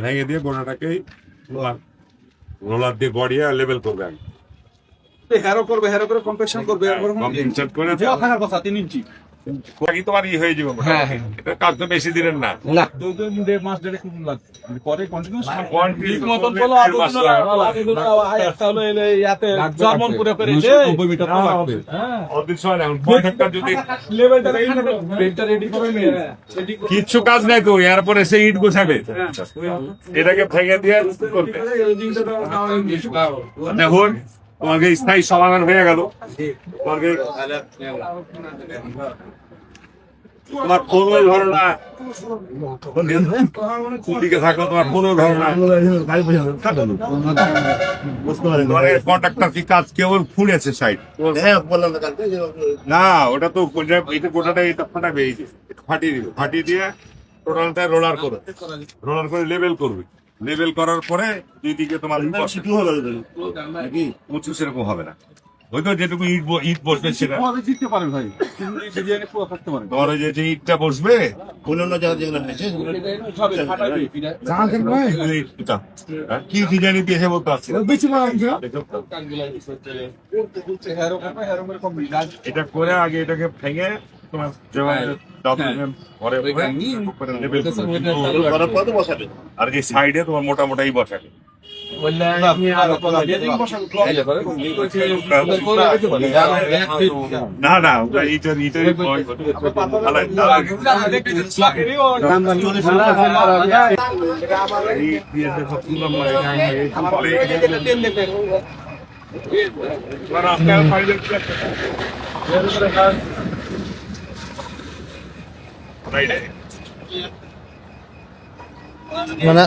ভেঙে দিয়ে গোড়াটাকে রোলার দিয়ে গড়িয়ে লেভেল করবে। হেরো করবে, হেরো করে কম্প্রেশন করবে, কম্প্রেশন করে কথা 3 ইঞ্চি তোমার ই হয়ে যাবে। হ্যাঁ, এটা কাজ তো বেশি দিনের না, না 2 মাস দেড় লাগবে পরে কন্টিনিউয়াস কন্টিনিউয়াস মতন বলো একটা হলো ইয়াতে জার্মান করে ফেলেছে 90 মিটার লাগবে। হ্যাঁ অদিন সময় এখন কন্ট্রাক্টর যদি লেভেলটা বেডটা রেডি করে নিয়ে কিছু কাজ নাই তো এরপরে সে ইট গোছাবে, এটাকে ভেঙে দিয়ে করবে। দেখুন তোমাকে স্থায়ী সমাধান হয়ে গেল। তোমাকে তোমার কোনো ধরনা দিকে থাকো, তোমার কোনো ধরনা কন্ট্রাক্টর কি কাজ কেবল ফুলেছে সাইড না, ওটা তো গোটাটা এটা ফাটাবে, ফাটিয়ে দিবে, ফাটিয়ে দিয়ে টোটালটা রোলার করবে, রোলার করে লেভেল করবে। লেভেল করার পরে দুই দিকে তোমার উঁচু সেরকম হবে না, হয়তো যেটুকু ইট বসবে সেটা জিততে পারে ভাই, ডিজাইনে পুরো থাকতে পারে। ধরে যে ইটটা বসবে কি ডিজাইন দিয়েছে বলতে পারছি না। এটা করে আগে এটাকে ভেঙে তোমার আর যে সাইডে তোমার মোটা মোটাই বসাবে। না না ইটের মানে